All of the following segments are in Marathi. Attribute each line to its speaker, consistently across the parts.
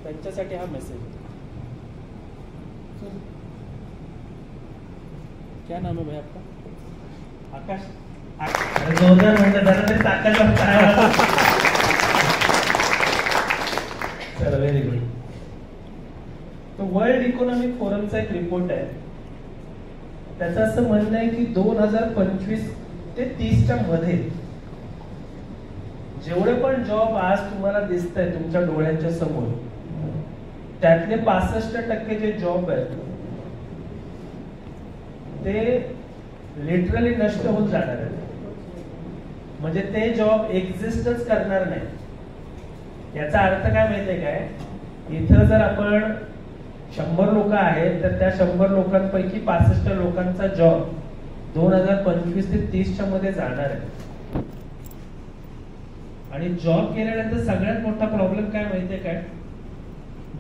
Speaker 1: त्यांच्यासाठी हा मेसेज. क्या नाम है भाई आपका?
Speaker 2: आकाश. जोरदार म्हणतात जरा तरी आकाश करायला. चला व्हेरी गुड. तो वर्ल्ड इकॉनॉमिक फोरमचा एक रिपोर्ट आहे. त्याचं असं म्हणणं आहे की 2025 ते 30च्या मध्ये जेवढे पण जॉब आज तुम्हाला दिसत आहे तुमच्या डोळ्यांच्या समोर, त्यातले 65% जे जॉब आहेत ते लिटरली नष्ट होऊन जाणार आहेत. म्हणजे ते जॉब एक्झिस्टच करणार नाही. याचा अर्थ काय माहितीये काय, इथं जर आपण 100 लोक आहेत तर त्या 100 लोकांपैकी 65 लोकांचा जॉब 2025 ते 30च्या मध्ये जाणार आहे. आणि जॉब केल्यानंतर सगळ्यात मोठा प्रॉब्लेम काय माहितीये काय,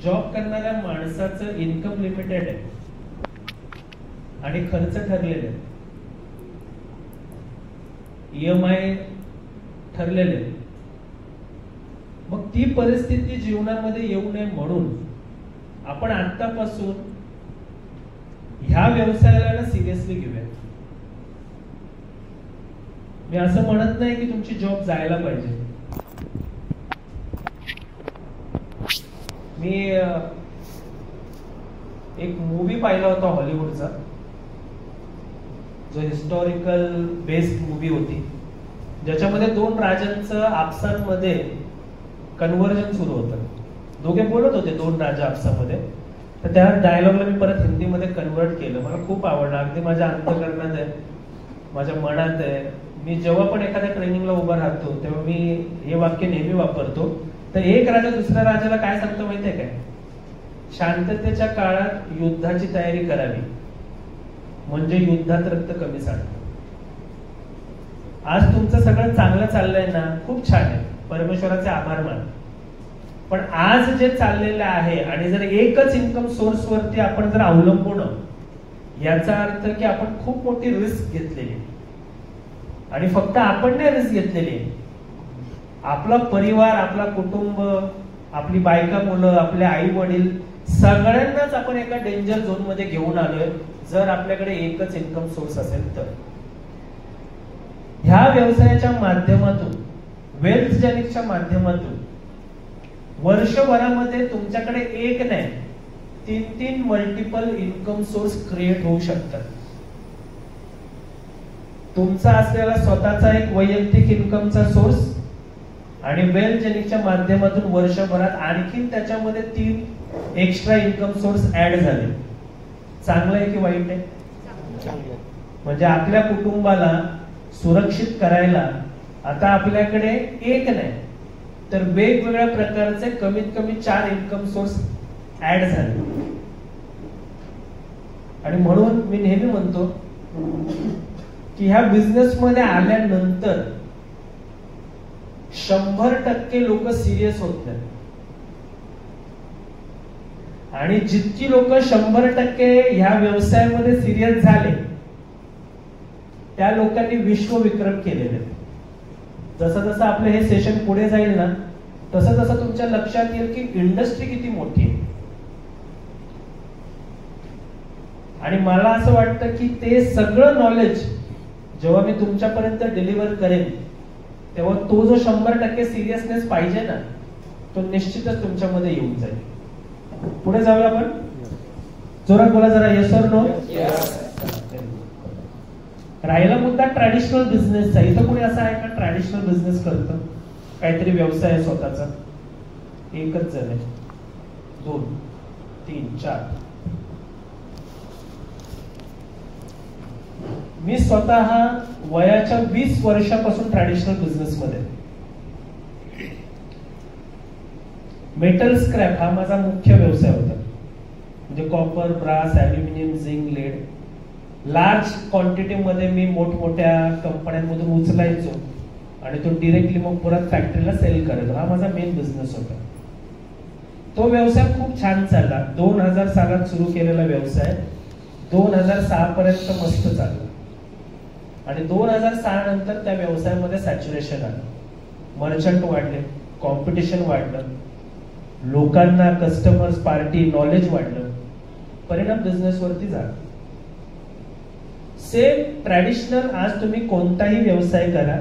Speaker 2: जॉब करणाऱ्या माणसाचं इन्कम लिमिटेड आहे आणि खर्च ठरलेले, EMI ठरलेले. मग ती परिस्थिती जीवनामध्ये येऊ नये म्हणून आपण आतापासून ह्या व्यवसायाला सिरियसली घेऊया. मी असं म्हणत नाही की तुमची जॉब जायला पाहिजे. मी एक मूवी पाहिला होता हॉलिवूडचा, जो हिस्टॉरिकल बेस्ड मूवी होती, ज्याच्यामध्ये 2 राजांचं आपसांमध्ये कन्व्हर्जन सुरू होतं. दोघे बोलत होते 2 राजा आपसामध्ये. तर त्या डायलॉगला मी परत हिंदीमध्ये कन्वर्ट केलं. मला खूप आवडलं, अगदी माझ्या अंतःकरणात आहे, माझ्या मनात आहे. मी जेव्हा पण एखाद्या ट्रेनिंगला उभा राहतो तेव्हा मी हे वाक्य नेहमी वापरतो. तर एक राजा दुसऱ्या राजाला काय सांगतो माहितीये काय, शांततेच्या काळात युद्धाची तयारी करावी म्हणजे युद्धात रक्त कमी सांडतं. आज तुमचं सगळं चांगलं चाललंय ना, खूप छान आहे, परमेश्वराचे आभार मान. पण आज जे चाललेलं आहे आणि जर एकच इन्कम सोर्स वरती आपण जर अवलंबून, याचा अर्थ की आपण खूप मोठी रिस्क घेतलेली. आणि फक्त आपण नाही रिस्क घेतलेली, आपला परिवार, आपला कुटुंब, आपली बायका मुलं, आपले आई वडील सगळ्यांनाच आपण एका डेंजर झोन मध्ये घेऊन आलोय जर आपल्याकडे एकच इन्कम सोर्स असेल तर. ह्या व्यवसायाच्या माध्यमातून, वेल्थ जेनिक्सच्या माध्यमातून वर्षभरामध्ये तुमच्याकडे एक नाही 3 मल्टिपल इन्कम सोर्स क्रिएट होऊ शकतात. तुमचा असलेला स्वतःचा एक वैयक्तिक इन्कमचा सोर्स आणि वेल्थ जेनिक्सच्या माध्यमातून वर्षभरात आणखीन त्याच्यामध्ये 3 एक्स्ट्रा इन्कम सोर्स ऍड झाले. चांगलं आहे की वाईट आहे? म्हणजे आपल्या कुटुंबाला सुरक्षित करायला आता आपल्याकडे एक नाही तर वेगवेगळ्या प्रकारचे कमीत कमी 4 इन्कम सोर्स ऍड झाले. आणि म्हणून मी नेहमी म्हणतो की ह्या बिझनेस मध्ये आल्यानंतर 100% लोक सिरियस होत नाहीत. आणि जितकी लोक 100% ह्या व्यवसायामध्ये सिरियस झाले त्या लोकांनी विश्वविक्रम केलेले. जसं जसं आपलं हे सेशन पुढे जाईल ना, तसं तसं तुमच्या लक्षात येईल की इंडस्ट्री किती मोठी आहे. आणि मला असं वाटतं की ते सगळं नॉलेज जेव्हा मी तुमच्यापर्यंत डिलिव्हर करेन तेव्हा तो जो 100% सिरियसनेस पाहिजे ना, तो निश्चितच तुमच्यामध्ये येऊन जाईल. पुढे जाऊया आपण. जोरात बोला जरा, येस और नो. राहिला मुद्दा ट्रॅडिशनल बिझनेसचा. इथं कोणी असं आहे का ट्रॅडिशनल बिझनेस करतं, काहीतरी व्यवसाय आहे स्वतःचा? एकच जण आहे, 2, 3, 4. मी स्वतः वयाच्या 20 वर्षापासून ट्रॅडिशनल बिझनेस मध्ये. मेटल स्क्रॅप हा माझा मुख्य व्यवसाय होता. म्हणजे copper, brass, aluminium, zinc, lead large quantity मध्ये मी मोठमोठ्या कंपन्यांमधून उचलायचो आणि तो डिरेक्टली मग परत फॅक्टरीला सेल करायचो. हा माझा मेन बिझनेस होता. तो व्यवसाय खूप छान चालला. 2000 सालात सुरू केलेला व्यवसाय 2006 पर्यंत मस्त चालला. आणि 2006 नंतर त्या व्यवसायामध्ये सॅच्युरेशन आलं. मर्चंट वाढले, कॉम्पिटिशन वाढलं. लोकांना, कस्टमर्स, पार्टी, नॉलेज वाढलं, परिणाम बिझनेसवरती झाला. सेम ट्रॅडिशनल आज तुम्ही कोणताही व्यवसाय करा,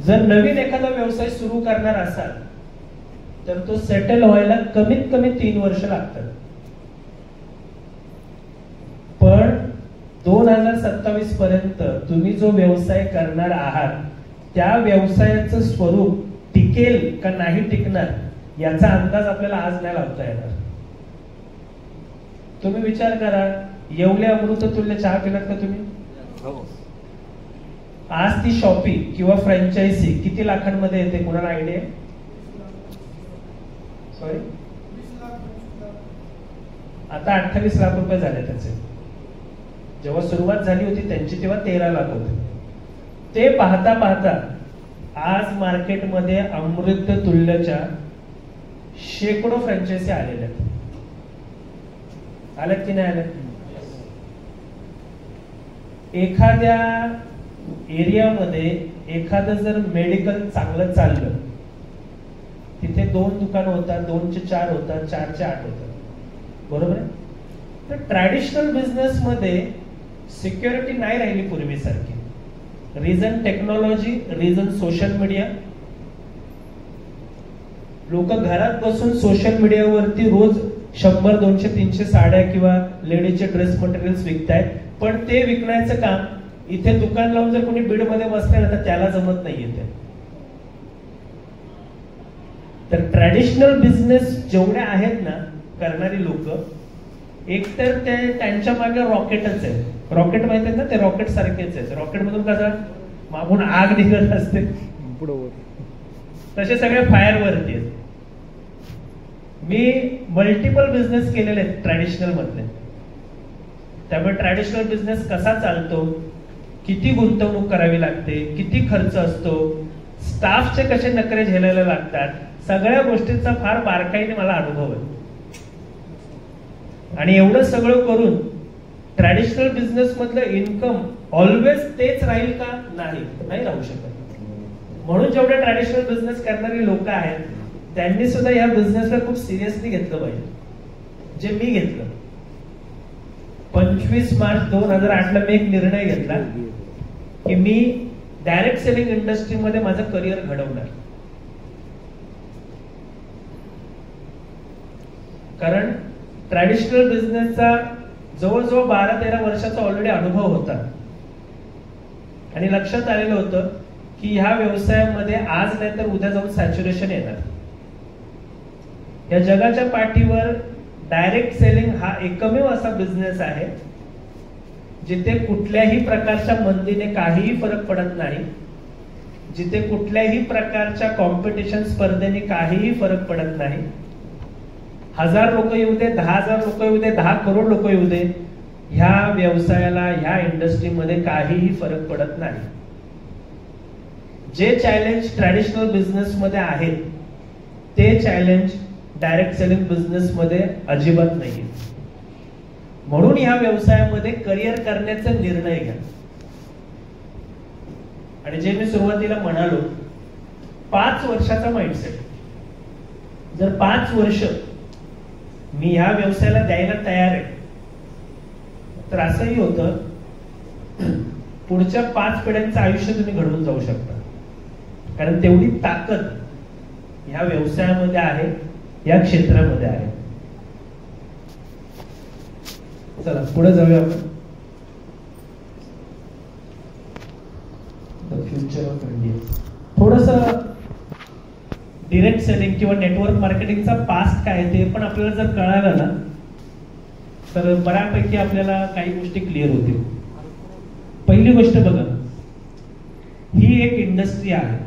Speaker 2: जर नवीन एखादा व्यवसाय सुरू करणार असाल तर तो सेटल व्हायला कमीत कमी 3 वर्ष लागतात. पण 2027 पर्यंत तुम्ही जो व्यवसाय करणार आहात त्या व्यवसायाचं स्वरूप टिकेल का नाही टिकणार याचा अंदाज आपल्याला आज नाही लावता येणार. तुम्ही विचार करा, एवढे अमृततुल्य चहा पिलात का तुम्ही? आज ती शॉपी किंवा फ्रँचायझी किती लाखांमध्ये येते, कोणाला आयडिया? सॉरी, आता 28 लाख रुपये झाले त्याचे. जेव्हा सुरुवात झाली होती त्यांची तेव्हा 13 लाख होते. ते पाहता पाहता आज मार्केटमध्ये अमृत तुल्यच्या शेकडो फ्रँचायझी आलेल्या आहेत. आल्यात की नाही आल्यात? एखाद्या एरियामध्ये एखादं जर मेडिकल चांगलं चाललं, तिथे 2 दुकान होतात, 2चे 4 होतात, 4चे 8 होतात, बरोबर आहे? तर ट्रॅडिशनल बिझनेस मध्ये सिक्युरिटी नाही राहिली पूर्वीसारखी. Reason technology, reason social media. लोक घरात बसून सोशल मीडियावरती रोज 100, 200, 300 साड्या किंवा लेडीजचे ड्रेस मटेरियल्स विकतायत. पण ते विकण्याचं काम इथे दुकान लावून जर कोणी बीड मध्ये बसले ना तर त्याला जमत नाहीये ते. तर ट्रॅडिशनल बिझनेस जेवढे आहेत ना करणारी लोक, एकतर ते त्यांच्या मागे रॉकेटच आहे. रॉकेट माहिती आहे ना, ते रॉकेट सारखेच आहे. रॉकेट मधून कसं मागून आग निघत असते, तसे सगळे फायर वरती आहेत. मी मल्टिपल बिझनेस केलेले आहेत ट्रॅडिशनल मधले. त्यामुळे ट्रॅडिशनल बिझनेस कसा चालतो, किती गुंतवणूक करावी लागते, किती खर्च असतो, स्टाफचे कसे नखरे झेलायला लागतात, सगळ्या गोष्टींचा फार बारकाईने मला अनुभव आहे. आणि एवढं सगळं करून ट्रॅडिशनल बिझनेस मधलं इन्कम ऑलवेज तेच राहील का? नाही राहू शकत. म्हणून जेवढे ट्रॅडिशनल बिझनेस करणारी लोक आहेत त्यांनी सुद्धा या बिझनेसला खूप सिरियसली घेतलं पाहिजे, जे मी घेतलं. 25 मार्च 2008 ला मी एक निर्णय घेतला की मी डायरेक्ट सेलिंग इंडस्ट्रीमध्ये माझं करिअर घडवणार. कारण ट्रॅडिशनल बिझनेसचा जवळजवळ 12-13 वर्षाचा ऑलरेडी अनुभव होता आणि लक्षात आलेलं होतं की ह्या व्यवसायामध्ये आज नाही तर उद्या जाऊन सॅच्युरेशन येणार. या जगाच्या पाठीवर डायरेक्ट सेलिंग हा एकमेव असा बिझनेस आहे जिथे कुठल्याही प्रकारच्या मंदीने काहीही फरक पडत नाही, जिथे कुठल्याही प्रकारच्या कॉम्पिटिशन स्पर्धेने काहीही फरक पडत नाही. 1000 लोक येऊ दे, 10,000 लोक येऊ दे, 10 करोड लोक येऊ दे, ह्या व्यवसायाला, ह्या इंडस्ट्रीमध्ये काहीही फरक पडत नाही. जे चॅलेंज ट्रॅडिशनल बिझनेस मध्ये आहेत ते चॅलेंज डायरेक्ट सेलिंग बिझनेस मध्ये अजिबात नाही. म्हणून या व्यवसायामध्ये करिअर करण्याचा निर्णय घ्या. आणि जे मी सुरुवातीला म्हणालो 5 वर्षाचा माइंडसेट, जर 5 वर्ष मी ह्या व्यवसायाला द्यायला तयार आहे तर असंही होतं पुढच्या 5 पिढ्यांचं आयुष्य तुम्ही घडवून जाऊ शकता. कारण तेवढी ताकद ह्या व्यवसायामध्ये आहे, या क्षेत्रामध्ये आहे. चला पुढे जाऊया आपण. The future of India. थोडस डिरेक्ट सेलिंग किंवा नेटवर्क मार्केटिंगचा पास्ट काय ते पण आपल्याला जर कळालं ना तर बऱ्यापैकी आपल्याला काही गोष्टी क्लिअर होतील. पहिली गोष्ट बघा, ही एक इंडस्ट्री आहे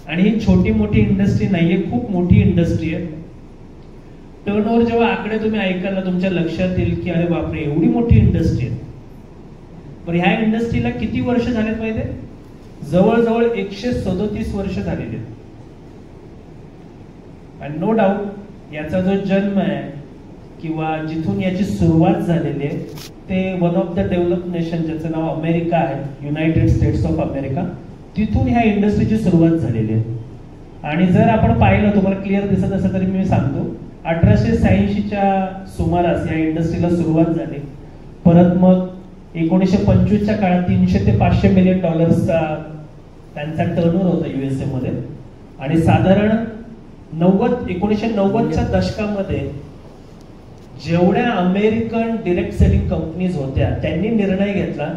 Speaker 2: आणि ही छोटी मोठी इंडस्ट्री नाहीये, खूप मोठी इंडस्ट्री आहे. टर्नओव्हर जेव्हा आकडे तुम्ही ऐकाल ना तुमच्या लक्षात येईल की अरे बापरे एवढी मोठी इंडस्ट्री आहे. पण ह्या इंडस्ट्रीला किती वर्ष झालेत माहिती आहे? जवळजवळ 137 वर्ष झालेले. आणि नो डाऊट याचा जो जन्म आहे किंवा जिथून याची सुरुवात झालेली आहे ते one of the develop nation ज्याचं नाव अमेरिका आहे, युनायटेड स्टेट्स ऑफ अमेरिका, तिथून ह्या इंडस्ट्रीची सुरुवात झालेली आहे. आणि जर आपण पाहिलं, तुम्हाला क्लिअर दिसत असं तरी मी सांगतो, 1886च्या सुमारास या इंडस्ट्रीला सुरुवात झाली. परत मग 1925च्या काळात 300 ते 500 मिलियन डॉलर्सचा त्यांचा टर्नओव्हर होता युएसए मध्ये. आणि साधारण 1990च्या दशकामध्ये जेवढ्या अमेरिकन डिरेक्ट सेलिंग कंपनीज होत्या त्यांनी निर्णय घेतला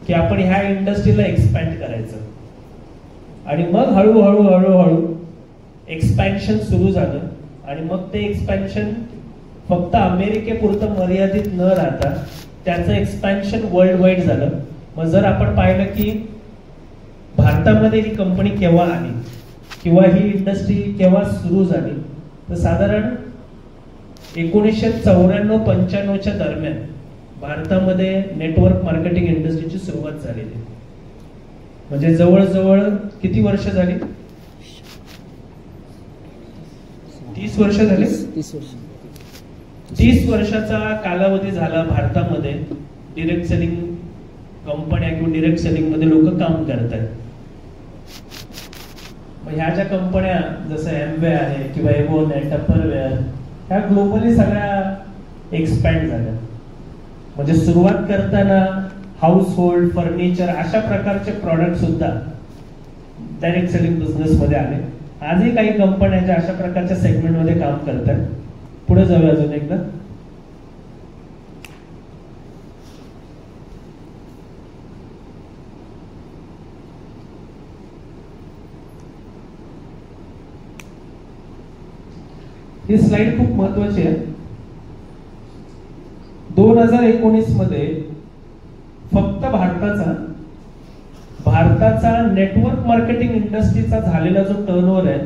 Speaker 2: की आपण ह्या इंडस्ट्रीला एक्सपॅन्ड करायचं. आणि मग हळूहळू एक्सपॅन्शन सुरू झालं. आणि मग ते एक्सपॅन्शन फक्त अमेरिकेपुरतं मर्यादित न राहता त्याचं एक्सपॅन्शन वर्ल्ड वाईड झालं. मग जर आपण पाहिलं की भारतामध्ये ही कंपनी केव्हा आली किंवा ही इंडस्ट्री केव्हा सुरू झाली, तर साधारण 1994-95च्या दरम्यान भारतामध्ये नेटवर्क मार्केटिंग इंडस्ट्रीची सुरुवात झालेली. म्हणजे जवळजवळ किती वर्ष झाली? 30 वर्ष झाली. 30 वर्षाचा कालावधी झाला भारतामध्ये डिरेक्ट सेलिंग कंपन्या किंवा डिरेक्ट सेलिंग मध्ये लोक काम करतात. मग ह्या ज्या कंपन्या जसं एमवे आहे किंवा एव्हॉन आहे, टपरवेअर, ह्या ग्लोबली सगळ्या एक्सपॅन्ड झाल्या. म्हणजे सुरुवात करताना हाऊस होल्ड, फर्निचर अशा प्रकारचे प्रॉडक्ट सुद्धा डायरेक्ट सेलिंग बिझनेस मध्ये आले. आजही काही कंपन्या ज्या अशा प्रकारच्या सेगमेंट मध्ये काम करतात. पुढे जाऊया अजून एकदा. ही स्लाइड खूप महत्वाची आहे. 2019 मध्ये फक्त भारताचा नेटवर्क मार्केटिंग इंडस्ट्रीचा झालेला जो टर्नओव्हर आहे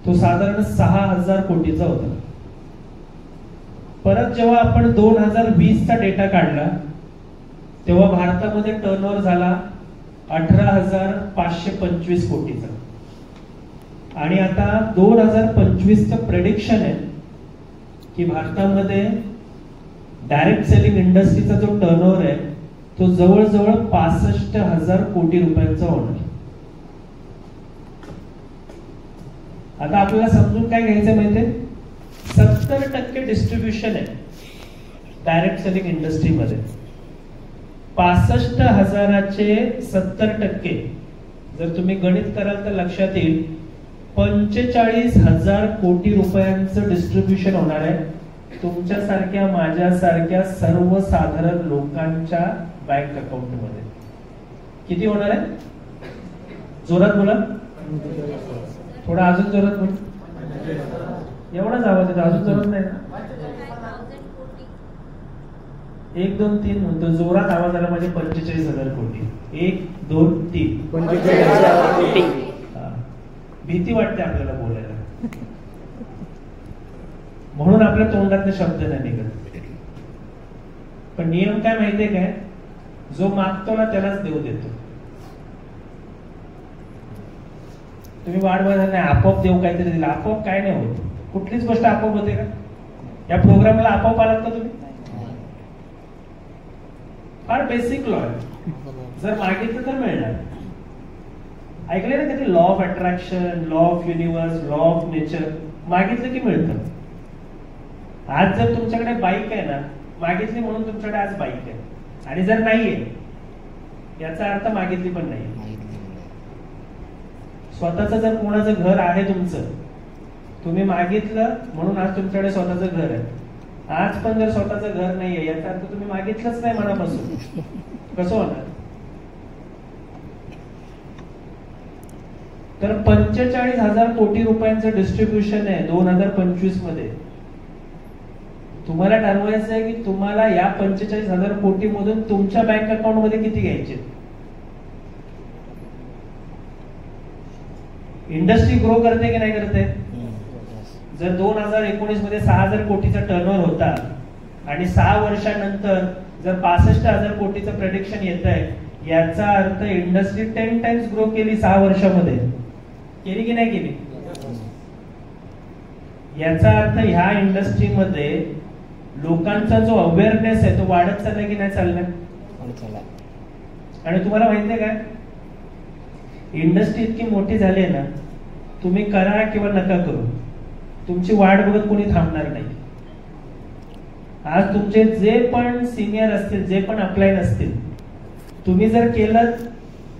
Speaker 2: तो साधारण 6,000 कोटीचा होता. परत जेव्हा आपण 2020चा डेटा काढला तेव्हा भारतामध्ये टर्नओव्हर झाला 18,525 कोटीचा. आणि आता 2025चं प्रेडिक्शन आहे की भारतामध्ये डायरेक्ट सेलिंग इंडस्ट्रीचा जो टर्नओव्हर आहे तो जवळजवळ 65,000 कोटी रुपयांचा होणार. आता आपल्याला समजून काय घ्यायचं माहितीये, 70% डिस्ट्रीब्युशन आहे डायरेक्ट सेलिंग इंडस्ट्रीमध्ये. 65,000चे 70% जर तुम्ही गणित कराल तर लक्षात येईल 45,000 कोटी रुपयांचं डिस्ट्रीब्युशन होणार आहे तुमच्यासारख्या माझ्यासारख्या सर्वसाधारण लोकांच्या बँक अकाउंट मध्ये. किती होणार आहे? जोरात बोला, थोडा अजून जोरात बोल. एवढाच आवाज येतो, अजून जोरात नाही ना. 1 2 3 म्हणतो. जोरात आवाज आला म्हणजे 45,000 कोटी. 1 2 3 45,000 कोटी. भीती वाटते आपल्याला बोलायला, म्हणून आपल्या तोंडातले शब्द नाही निघत. पण नियम काय माहितीये काय, जो मागतो ना त्यालाच देव देतो. तुम्ही वाट बघत नाही आपोआप देव काहीतरी दिला. आपोआप काय नाही होत, कुठलीच गोष्ट आपोआप होते का? या प्रोग्रामला आपोआप आलात का तुम्ही? फार बेसिक लॉ आहे, जर मागितलं तर मिळणार. ऐकले ना कधी law of attraction, law of universe, law of nature? मागितलं की मिळतं. आज जर तुमच्याकडे बाईक आहे ना, मागितली म्हणून तुमच्याकडे आज बाईक आहे. आणि जर नाहीये याचा अर्थ मागितली पण नाही. स्वतःचं जर कोणाचं घर आहे तुमचं, तुम्ही मागितलं म्हणून आज तुमच्याकडे स्वतःचं घर आहे. आज पण जर स्वतःचं घर नाहीये याचा अर्थ तुम्ही मागितलंच नाही मनापासून. कसं होणार? तर 45,000 कोटी रुपयांचं डिस्ट्रीब्युशन आहे 2025 मध्ये. तुम्हाला ठरवायचं आहे की तुम्हाला या 45,000 कोटी मधून तुमच्या बँक अकाउंट मध्ये किती घ्यायचे. इंडस्ट्री ग्रो करते की नाही करते? जर 2019 मध्ये 6,000 कोटीचा टर्नओव्हर होता आणि 6 वर्षानंतर जर 65,000 कोटीचं प्रेडिक्शन येत आहे, याचा अर्थ इंडस्ट्री 10 टाइम्स ग्रो केली 6 वर्षामध्ये. केली की नाही केली? याचा अर्थ ह्या इंडस्ट्रीमध्ये लोकांचा जो अवेअरनेस आहे तो वाढत चाललाय की नाही चाललाय? आणि तुम्हाला माहितीये काय, इंडस्ट्री इतकी मोठी झाली आहे ना तुम्ही करा किंवा नका करू, तुमची वाट बघत कोणी थांबणार नाही. आज तुमचे जे पण सिनियर असतील, जे पण अपलाईन असतील, तुम्ही जर केलं,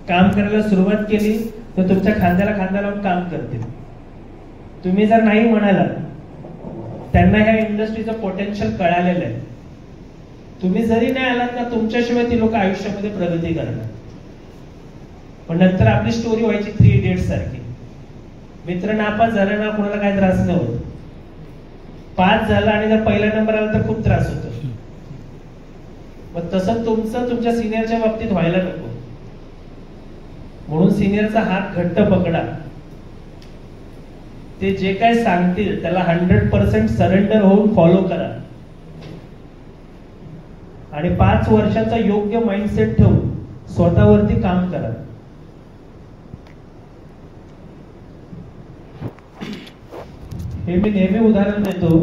Speaker 2: काम करायला सुरुवात केली तर तुमच्या खांद्याला खांदा लावून काम करतील. तुम्ही जर नाही म्हणाला, त्यांना ह्या इंडस्ट्रीचं पोटेन्शियल कळालेलं आहे. तुम्ही जरी नाही आलात ना, तुमच्याशिवाय ती लोक आयुष्यामध्ये प्रगती करणार. पण नंतर आपली स्टोरी व्हायची 3 इडियट्स सारखी. मित्र नापास झाला ना, कोणाला काय त्रास नाही होत. पास झाला आणि जर पहिला नंबर आला तर खूप त्रास होतो. मग तसं तुमचं तुमच्या सिनियरच्या बाबतीत व्हायला नको. म्हणून सिनियरचा हात घट्ट पकडा. ते जे काय सांगतील त्याला 100% सरेंडर होऊन फॉलो करा. आणि 5 वर्षाचा योग्य माइंडसेट ठेवून स्वतःवरती काम करा. हे मी नेहमी उदाहरण देतो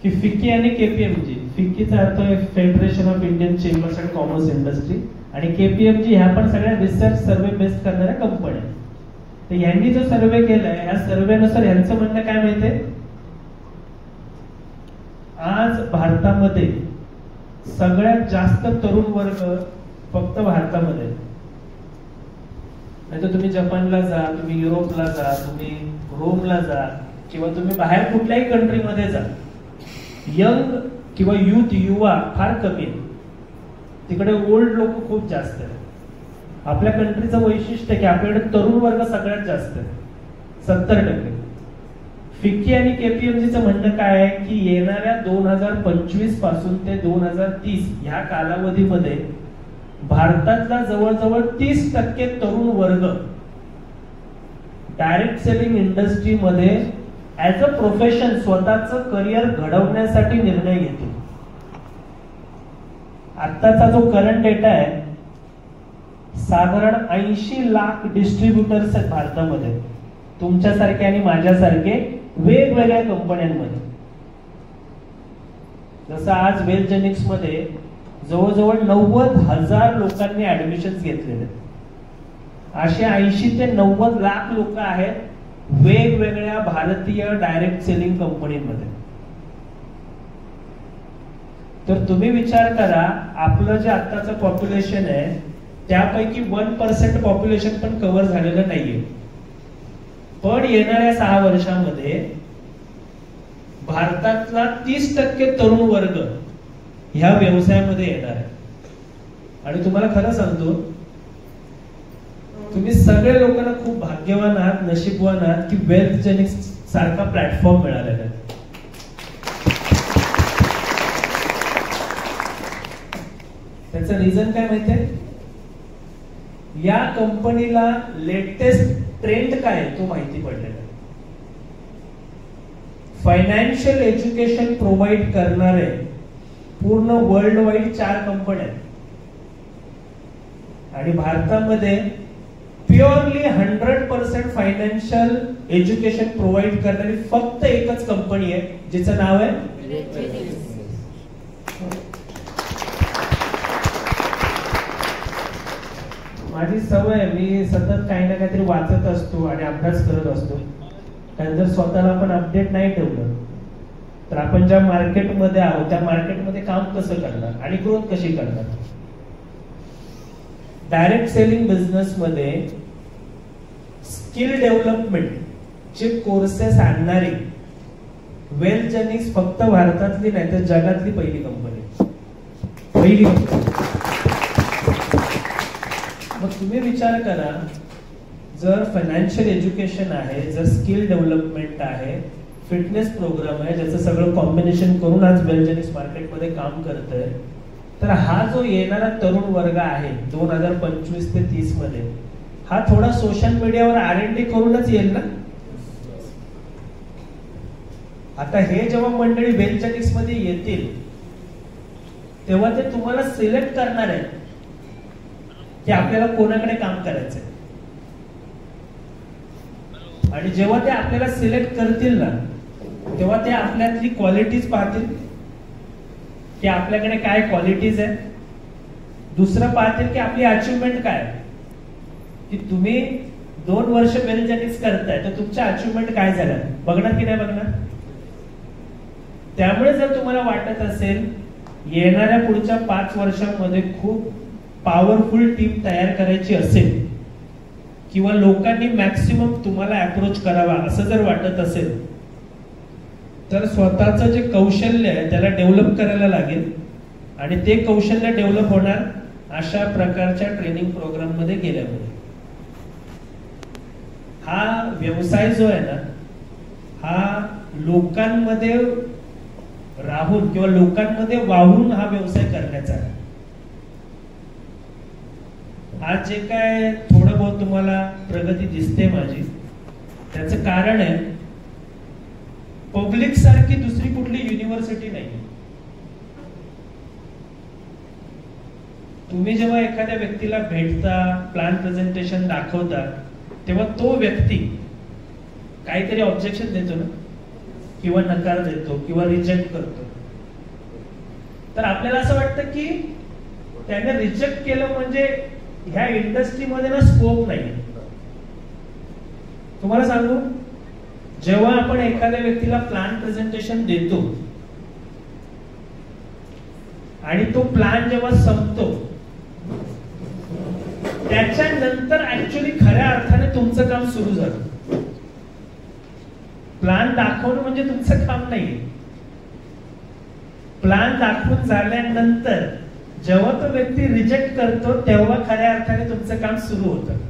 Speaker 2: की फिक्की आणि केपीएमजी. फिक्कीचा अर्थ आहे federation of Indian chambers and commerce industry, आणि केपीएमजी ह्या पण सगळ्या रिसर्च सर्वे बेस्ड करणाऱ्या कंपन्या. तर यांनी जो सर्वे केलाय, ह्या सर्वेनुसार यांचं म्हणणं काय माहितीये, आज भारतामध्ये सगळ्यात जास्त तरुण वर्ग फक्त भारतामध्ये. नाही तर तुम्ही जपानला जा, तुम्ही युरोपला जा, तुम्ही रोमला जा, किंवा तुम्ही बाहेर कुठल्याही कंट्रीमध्ये जा, यंग किंवा युथ, युवा फार कमी आहे. तिकडे ओल्ड लोक खूप जास्त आहेत. आपल्या कंट्रीचं वैशिष्ट्य आहे की आपल्याकडे तरुण वर्ग सगळ्यात जास्त आहे, 70%. फिक्की आणि केपीएमजीचं म्हणणं काय आहे की येणाऱ्या 2025 पासून ते 2030 ह्या कालावधीमध्ये भारतातला जवळजवळ 30% तरुण वर्ग डायरेक्ट सेलिंग इंडस्ट्रीमध्ये ऍज अ प्रोफेशन स्वतःचं करिअर घडवण्यासाठी निर्णय घेतील. आत्ताचा जो करंट डेटा आहे, साधारण 80 लाख डिस्ट्रीब्युटर्स आहेत भारतामध्ये, तुमच्यासारखे आणि माझ्यासारखे वेगवेगळ्या कंपन्यांमध्ये. जसं आज वेलजेनिक्स मध्ये जवळजवळ 90,000 लोकांनी ऍडमिशन घेतलेले. असे 80 ते 90 लाख लोक आहेत वेगवेगळ्या भारतीय डायरेक्ट सेलिंग कंपनीमध्ये. तर तुम्ही विचार करा, आपलं जे आत्ताचं पॉप्युलेशन आहे त्यापैकी 1% पॉप्युलेशन पण कव्हर झालेलं नाहीये. पण येणाऱ्या 6 वर्षांमध्ये भारतातला 30% तरुण वर्ग ह्या व्यवसायामध्ये येणार आहे. आणि तुम्हाला खरं सांगतो, तुम्ही सगळे लोकांना खूप भाग्यवान आहात, नशीबवान आहात की वेल्थजेनिक्स सारखा प्लॅटफॉर्म मिळालेला आहे. त्याचं रिझन काय माहितीये, या कंपनीला लेटेस्ट ट्रेंड काय तो माहिती पडलेला आहे. फायनान्शियल एज्युकेशन प्रोव्हाइड करणारे पूर्ण वर्ल्ड वाईड 4 कंपन्या आहेत. आणि भारतामध्ये प्युअरली 100% फायनान्शियल एज्युकेशन प्रोव्हाइड करणारी फक्त एकच कंपनी आहे, जिचं नाव आहे माझी सवय, मी सतत काही ना काहीतरी वाचत असतो आणि अभ्यास करत असतो. कारण जर स्वतःला आपण अपडेट नाही ठेवलं तर आपण ज्या मार्केटमध्ये आहोत त्या मार्केटमध्ये काम कसं करणार आणि ग्रोथ कशी करणार. डायरेक्ट सेलिंग बिझनेस मध्ये स्किल डेव्हलपमेंट चे कोर्सेस आणणारी वेलजेनिक्स फक्त भारतातली नाही तर जगातली पहिली कंपनी. मग तुम्ही विचार करा, जर फायनान्शियल एज्युकेशन आहे, जर स्किल डेव्हलपमेंट आहे, फिटनेस प्रोग्राम आहे, ज्याचं सगळं कॉम्बिनेशन करून आज वेलजेनिक्स मार्केटमध्ये काम करतंय, तर हा जो येणारा तरुण वर्ग आहे 2025 ते 30 मध्ये, हा थोडा सोशल मीडियावर R&D करूनच येईल ना. आता हे जेव्हा मंडळी वेलजेनिक्स मध्ये येतील तेव्हा ते तुम्हाला सिलेक्ट करणार आहे की आपल्याला कोणाकडे काम करायचंय. आणि जेव्हा ते आपल्याला सिलेक्ट करतील ना, तेव्हा ते आपल्यातली क्वालिटीज पाहतील की आपल्याकडे काय क्वालिटीज आहे. दुसरं पाहतील की आपली अचिव्हमेंट काय, की तुम्ही 2 वर्ष बेलजेनिक्स करताय तर तुमच्या अचिव्हमेंट काय झाल्या बघणार की नाही बघणार. त्यामुळे जर तुम्हाला वाटत असेल येणाऱ्या पुढच्या 5 वर्षांमध्ये खूप पॉवरफुल टीम तयार करायची असेल किंवा लोकांनी मॅक्सिमम तुम्हाला अप्रोच करावा असं जर वाटत असेल तर स्वतःचं जे कौशल्य आहे त्याला डेव्हलप करायला लागेल आणि ते कौशल्य डेव्हलप होणार अशा प्रकारच्या ट्रेनिंग प्रोग्राम मध्ये गेल्यामुळे. हा व्यवसाय जो आहे ना हा लोकांमध्ये राहून किंवा लोकांमध्ये वाहून हा व्यवसाय करण्याचा आहे. आज जे काय थोडं बहुत तुम्हाला प्रगती दिसते माझी त्याचं कारण आहे पब्लिक सारखी दुसरी कुठली युनिव्हर्सिटी नाही. तुम्ही जेव्हा एखाद्या व्यक्तीला भेटता प्लॅन प्रेझेंटेशन दाखवता तेव्हा तो व्यक्ती काहीतरी ऑब्जेक्शन देतो ना किंवा नकार देतो किंवा रिजेक्ट करतो. तर आपल्याला असं वाटतं की त्याने रिजेक्ट केलं म्हणजे ह्या इंडस्ट्रीमध्ये ना स्कोप नाही. तुम्हाला सांगू जेव्हा आपण एखाद्या व्यक्तीला प्लॅन प्रेझेंटेशन देतो आणि तो प्लॅन जेव्हा संपतो त्याच्यानंतर ऍक्च्युअली खऱ्या अर्थाने तुमचं काम सुरू झालं. प्लॅन दाखवणं म्हणजे तुमचं काम नाही. प्लॅन दाखवून झाल्यानंतर जेव्हा तो व्यक्ती रिजेक्ट करतो तेव्हा खऱ्या अर्थाने तुमचं काम सुरू होतं.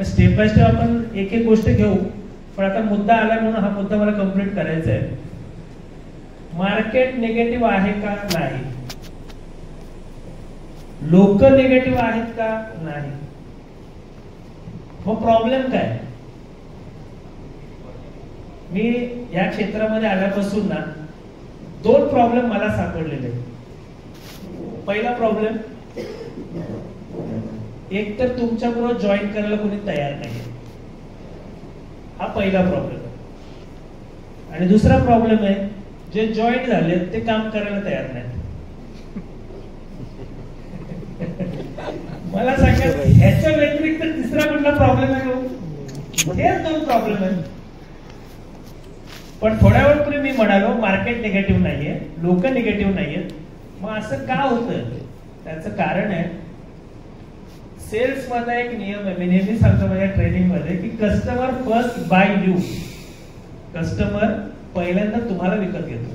Speaker 2: स्टेप बाय स्टेप आपण एक एक गोष्ट घेऊ पण आता मुद्दा आला म्हणून हा मुद्दा मला कंप्लीट करायचा आहे. मार्केट निगेटिव्ह आहे का नाही, लोक निगेटिव्ह आहेत का नाही, मग प्रॉब्लेम काय. मी या क्षेत्रामध्ये आल्यापासून ना 2 प्रॉब्लेम मला सापडलेले. पहिला प्रॉब्लेम एक तर तुमच्या बरोबर जॉईन करायला कोणी तयार नाही, हा पहिला प्रॉब्लेम आहे. आणि दुसरा प्रॉब्लेम आहे जे जॉईन झाले ते काम करायला तयार नाही. मला सांगा ह्याच्या व्यतिरिक्त तिसरा कुठला प्रॉब्लेम आहे. हेच 2 प्रॉब्लेम आहेत. पण थोड्या वेळपूर्वी मी म्हणालो मार्केट निगेटिव्ह नाहीये, लोक निगेटिव्ह नाहीयेत. मग असं का होतं त्याचं कारण आहे सेल्स मध्ये एक नियम आहे. मी नेहमी सांगतो माझ्या ट्रेनिंग मध्ये की customer first by you. Customer पहिल्यांदा तुम्हाला विकत घेतो,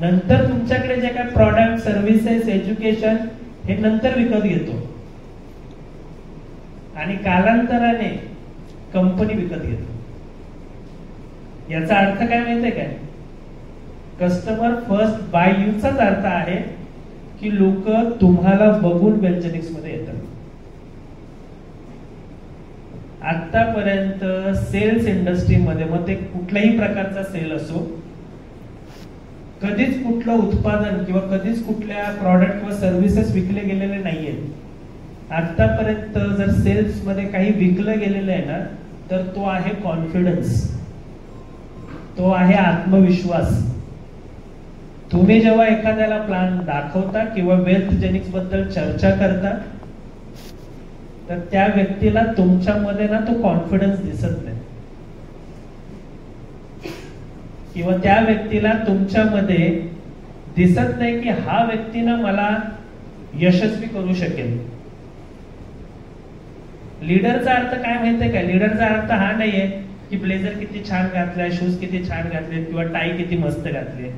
Speaker 2: नंतर तुमच्याकडे जे काय प्रॉडक्ट सर्व्हिसेस एज्युकेशन हे नंतर विकत घेतो आणि कालांतराने कंपनी विकत घेतो. याचा अर्थ काय माहितीये काय, कस्टमर फर्स्ट बाय यूचाच अर्थ आहे की लोक तुम्हाला बघून बेलजेनिक्स मध्ये येतात. आतापर्यंत सेल्स इंडस्ट्रीमध्ये मग ते कुठल्याही प्रकारचा सेल असो कधीच कुठलं उत्पादन किंवा कधीच कुठल्या प्रॉडक्ट किंवा सर्व्हिसेस विकले गेलेले नाहीये. आतापर्यंत जर सेल्स मध्ये काही विकलं गेलेलं आहे ना तर तो आहे कॉन्फिडन्स, तो आहे आत्मविश्वास. तुम्ही जेव्हा एखाद्याला प्लॅन दाखवता किंवा वेल्थ जेनिक्स बद्दल चर्चा करता तर त्या व्यक्तीला तुमच्यामध्ये ना तो कॉन्फिडन्स दिसत नाही किंवा त्या व्यक्तीला तुमच्यामध्ये दिसत नाही की हा व्यक्ती ना मला यशस्वी करू शकेल. लीडरचा अर्थ काय माहितीये का, लीडरचा अर्थ हा नाहीये की ब्लेझर किती छान घातलाय, शूज किती छान घातले किंवा टाई किती मस्त घातली.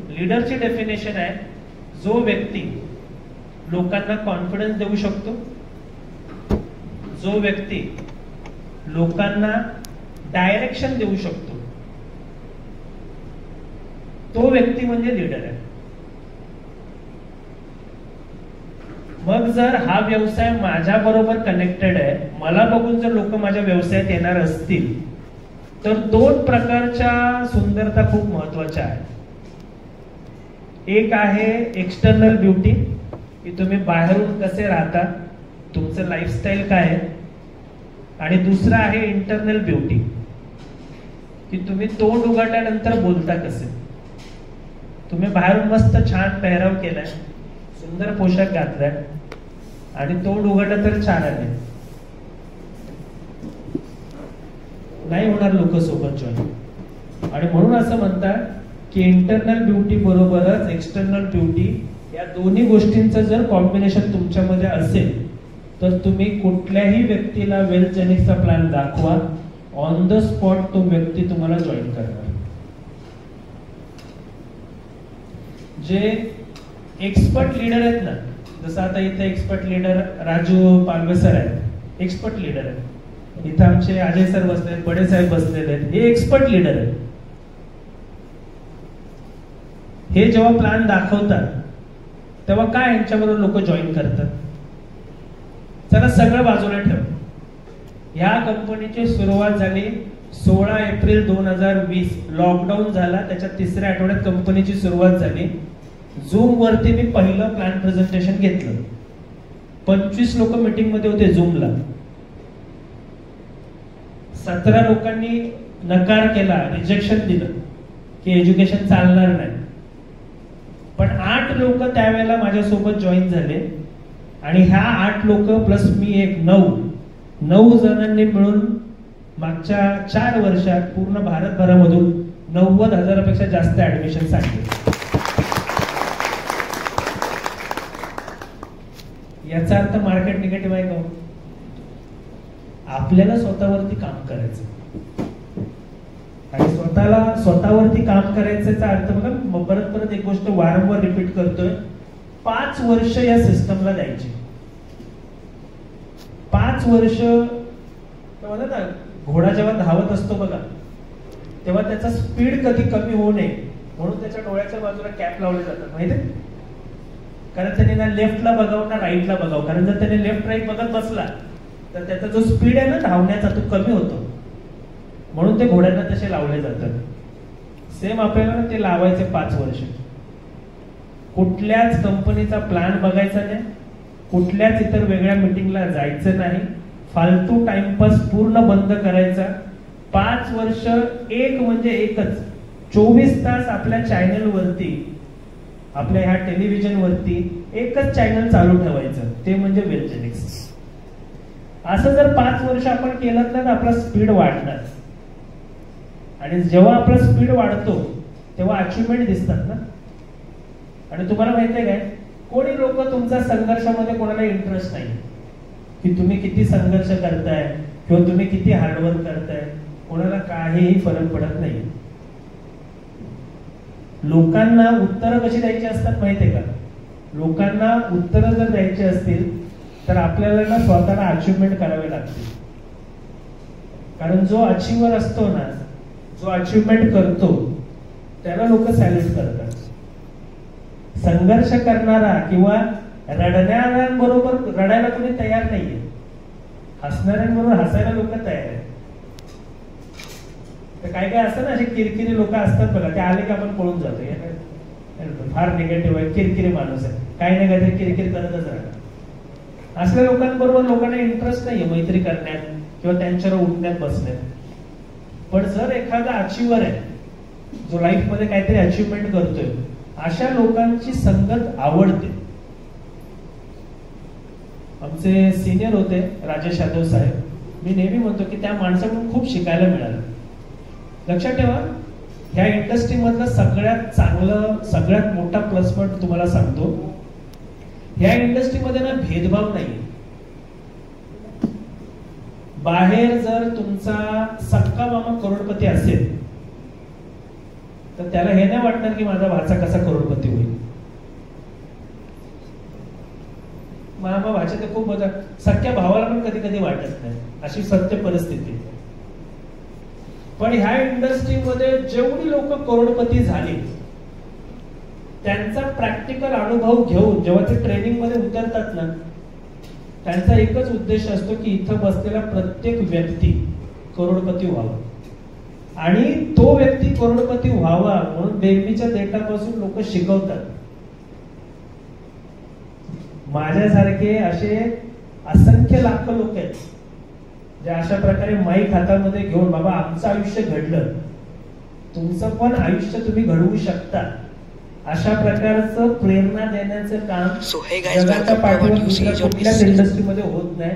Speaker 2: लीडरची डेफिनेशन आहे जो व्यक्ती लोकांना कॉन्फिडन्स देऊ शकतो, जो व्यक्ती लोकांना डायरेक्शन देऊ शकतो, तो व्यक्ती म्हणजे लीडर आहे. मग जर हा व्यवसाय माझ्या बरोबर कनेक्टेड आहे, मला बघून जर लोक माझ्या व्यवसायात येणार असतील तर 2 प्रकारच्या सुंदरता खूप महत्वाच्या आहेत. एक आहे एक्सटर्नल ब्युटी की तुम्ही बाहेरून कसे राहता, तुमचं लाईफस्टाईल काय आहे. आणि दुसरा आहे इंटरनल ब्युटी की तुम्ही तोंड उघडल्यानंतर बोलता कसे. तुम्ही बाहेरून मस्त छान पेहराव केलाय, सुंदर पोशाख घातलाय आणि तोंड उघडलं तर 4 आले. नाही होणार लोक सोबत जॉईन. आणि म्हणून असं म्हणतात की इंटरनल ब्युटी बरोबरच एक्सटर्नल ब्युटी या दोन्ही गोष्टींचं जर कॉम्बिनेशन तुमच्यामध्ये असेल तर तुम्ही कुठल्याही व्यक्तीला वेल्थ जेनिक्सचा प्लॅन दाखवा, ऑन द स्पॉट तो व्यक्ती तुम्हाला जॉईन करणार. जे एक्सपर्ट लीडर आहेत ना, जसं आता इथे expert leader Raju Palve sir आहेत, एक्सपर्ट लीडर आहेत. इथे आमचे अजय सर बसलेत, बडे साहेब बसलेले आहेत, हे एक्सपर्ट लीडर आहेत. हे जेव्हा प्लॅन दाखवतात तेव्हा काय यांच्याबरोबर लोक जॉईन करतात. चला सगळं बाजूला ठेव. ह्या कंपनीची सुरुवात झाली 16 एप्रिल 2020. लॉकडाऊन झाला, त्याच्या 3ऱ्या आठवड्यात कंपनीची सुरुवात झाली. झूम वरती मी पहिलं प्लॅन प्रेझेंटेशन घेतलं. 25 लोक मीटिंग मध्ये होते झूमला. 17 लोकांनी नकार केला, रिजेक्शन दिलं की एज्युकेशन चालणार नाही. पण 8 लोक त्यावेळेला माझ्यासोबत जॉईन झाले आणि ह्या 8 लोक प्लस मी एक 9 जणांनी मिळून मागच्या 4 वर्षात पूर्ण भारतभरामधून 90,000पेक्षा जास्त ऍडमिशन आणले. याचा अर्थ मार्केट निगेटिव्ह आहे का? आपल्याला स्वतःवरती काम करायचं आणि स्वतःवरती काम करायचा अर्थ बघा, परत एक गोष्ट वारंवार रिपीट करतोय, 5 वर्ष या सिस्टमला द्यायची. 5 वर्ष म्हणतात ना, घोडा जेव्हा धावत असतो बघा तेव्हा त्याचा स्पीड कधी कमी होऊ नये म्हणून त्याच्या डोळ्याच्या बाजूला कॅप लावले जातात, माहिती आहे? कारण त्याने ना लेफ्टला बघावं ना राईटला बघावं. कारण जर त्याने लेफ्ट राईट बघत बसला तर त्याचा जो स्पीड आहे ना धावण्याचा तो कमी होतो, म्हणून ते घोड्यांना तसे लावले जातात. सेम आपल्याला ते लावायचे 5 वर्ष. कुठल्याच कंपनीचा प्लॅन बघायचा नाही, कुठल्याच इतर वेगळ्या मीटिंगला जायचं नाही, फालतू टाइमपास पूर्ण बंद करायचा. 5 वर्ष एक म्हणजे एकच 24 तास आपल्या चॅनल वरती, आपल्या ह्या टेलिव्हिजन वरती एकच चॅनल चालू ठेवायचं, ते म्हणजे वेल्थ जेनिक्स. असं जर 5 वर्ष आपण केलं तर आपला स्पीड वाढणार. आणि जेव्हा आपला स्पीड वाढतो तेव्हा अचिव्हमेंट दिसतात ना. आणि तुम्हाला माहिती आहे काय, कोणी लोक तुमच्या संघर्षामध्ये कोणाला इंटरेस्ट नाही की तुम्ही किती संघर्ष करताय किंवा तुम्ही किती हार्डवर्क करताय, कोणाला काहीही फरक पडत नाही. लोकांना उत्तरं कशी द्यायची असतात माहितीये का? लोकांना उत्तरं जर द्यायची असतील तर आपल्याला ना स्वतःला अचिव्हमेंट करावे लागते. कारण जो अचिव्हर असतो ना, जो अचिव्हमेंट करतो त्याला लोक सॅल्यूट करतात. संघर्ष करणारा किंवा रडणाऱ्यांबरोबर रडायला कोणी तयार नाहीये, हसणाऱ्यांबरोबर हसायला लोक तयार आहेत. तर काय काय असतं ना, असे किरकिरी लोक असतात बघा, ते आले की आपण पळून जातो, फार निगेटिव्ह आहे, किरकिरी माणूस आहे, काही नाही काहीतरी किरकिरी करतच राहतात. असल्या लोकांबरोबर लोकांना इंटरेस्ट नाहीये मैत्री करण्यात किंवा त्यांच्यावर उठण्यात बसण्यात. पण जर एखादा अचिव्हर आहे जो लाईफ मध्ये काहीतरी अचिव्हमेंट करतोय, अशा लोकांची संगत आवडते. आमचे सिनियर होते राजेश यादव साहेब, मी नेहमी म्हणतो की त्या माणसाकडून खूप शिकायला मिळालं. लक्षात ठेवा, ह्या इंडस्ट्री मधलं सगळ्यात चांगलं, सगळ्यात मोठा प्लस पॉइंट तुम्हाला सांगतो, ह्या इंडस्ट्रीमध्ये ना भेदभाव नाही. बाहेर जर तुमचा सक्का मामा करोडपती असेल तर त्याला हे नाही वाटणार की माझा भाचा कसा करोडपती होईल. मामा भाचे तर खूप बघा, सख्या भावाला पण कधी कधी वाटत नाही, अशी सत्य परिस्थिती. पण ह्या इंडस्ट्रीमध्ये जेवढी लोक करोडपती झाली त्यांचा प्रॅक्टिकल अनुभव घेऊन जेव्हा ते ट्रेनिंग मध्ये उतरतात ना, त्यांचा एकच उद्देश असतो की इथं बसलेला प्रत्येक व्यक्ती करोडपती व्हावा. आणि तो व्यक्ती करोडपती व्हावा म्हणून बेबीच्या देठापासून लोक शिकवतात. माझ्यासारखे असे असंख्य लाख लोक आहेत जे अशा प्रकारे माईक हातामध्ये घेऊन, बाबा आमचं आयुष्य घडलं, तुमचं पण आयुष्य तुम्ही घडवू शकता अशा प्रकारचं प्रेरणा देण्याचं काम जगाच्या पाठीवर दुसऱ्या कुठल्याच इंडस्ट्रीमध्ये होत नाही.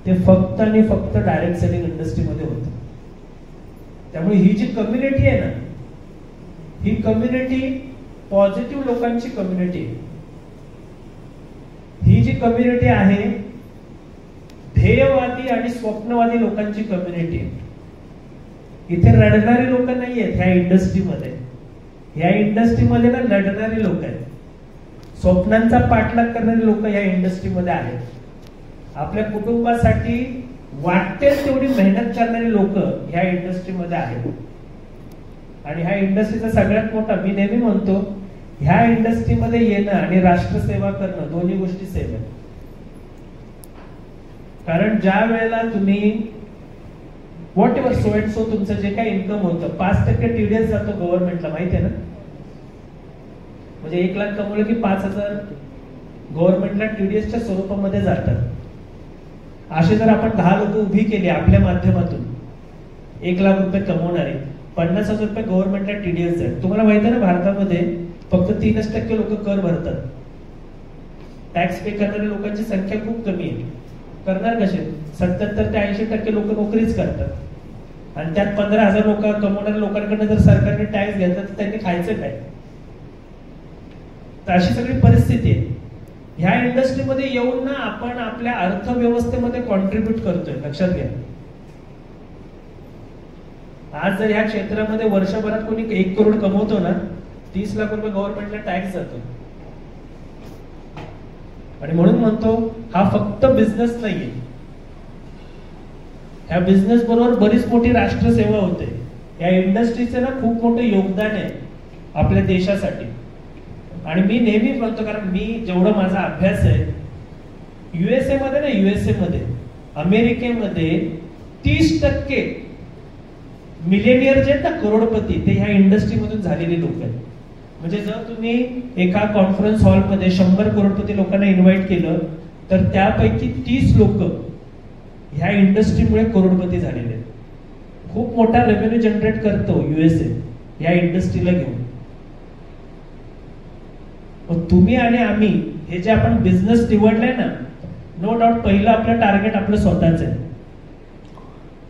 Speaker 2: ते फक्त आणि फक्त डायरेक्ट सेलिंग इंडस्ट्रीमध्ये होतं. त्यामुळे ही जी कम्युनिटी आहे ना, ही कम्युनिटी पॉझिटिव्ह लोकांची कम्युनिटी आहे. ही जी कम्युनिटी आहे ध्येयवादी आणि स्वप्नवादी लोकांची कम्युनिटी आहे. इथे रडणारी लोक नाही आहेत ह्या इंडस्ट्रीमध्ये. ह्या इंडस्ट्रीमध्ये ना लढणारी लोक आहेत, स्वप्नांचा पाठलाग करणारी लोक या इंडस्ट्रीमध्ये आहेत. आपल्या कुटुंबासाठी वाटेल तेवढी मेहनत करणारी लोक ह्या इंडस्ट्रीमध्ये आहेत. आणि ह्या इंडस्ट्रीचा सगळ्यात मोठा, मी नेहमी म्हणतो, ह्या इंडस्ट्रीमध्ये येणं आणि राष्ट्रसेवा करणं दोन्ही गोष्टी सेम आहेत. कारण ज्या वेळेला तुम्ही what ever so and so तुमचं जे काही इन्कम होतं 5% TDS जातो गव्हर्नमेंटला, माहिती आहे ना. म्हणजे 1 लाख कमवलं की 5,000 गव्हर्नमेंटला TDSच्या स्वरूपामध्ये जातात. असे जर आपण 10 लोक उभी केली आपल्या माध्यमातून 1 लाख रुपये कमवणारे, 50,000 रुपये गव्हर्नमेंटला TDS जाईल. तुम्हाला माहिती आहे ना, भारतामध्ये फक्त 3% लोक कर भरतात. टॅक्स पे करणाऱ्या लोकांची संख्या खूप कमी आहे. करणार कसे? 77 ते 80% लोक नोकरीच करतात. आणि त्यात 15,000 लोक कमवणाऱ्या लोकांकडे जर सरकारने टॅक्स घेतला तर त्यांनी खायचं काय? तर अशी सगळी परिस्थिती आहे. ह्या इंडस्ट्रीमध्ये येऊन ना आपण आपल्या अर्थव्यवस्थेमध्ये कॉन्ट्रीब्युट करतोय, लक्षात घ्या. आज जर ह्या क्षेत्रामध्ये वर्षभरात कोणी 1 करोड कमवतो ना, 30 लाख रुपये गव्हर्नमेंटला टॅक्स जातो. आणि म्हणून म्हणतो हा फक्त बिझनेस नाहीये, ह्या बिझनेस बरोबर बरीच मोठी राष्ट्रसेवा होते. या इंडस्ट्रीचं ना खूप मोठं योगदान आहे आपल्या देशासाठी. आणि मी नेहमी म्हणतो, कारण मी जेवढं माझा अभ्यास आहे, USA मध्ये ना, USA मध्ये, अमेरिकेमध्ये 30% मिलेनियर जे आहेत ना, करोडपती, ते ह्या इंडस्ट्रीमधून झालेले लोक आहेत. म्हणजे जर तुम्ही एका कॉन्फरन्स हॉलमध्ये 100 करोडपती लोकांना इन्व्हाइट केलं तर त्यापैकी 30 लोक ह्या इंडस्ट्रीमुळे करोडपती झालेले आहेत. खूप मोठा रेव्हेन्यू जनरेट करतो USA या इंडस्ट्रीला घेऊन. तुम्ही आणि आम्ही हे जे आपण बिझनेस निवडलाय ना, नो डाऊट पहिलं आपलं टार्गेट आपलं स्वतःच आहे.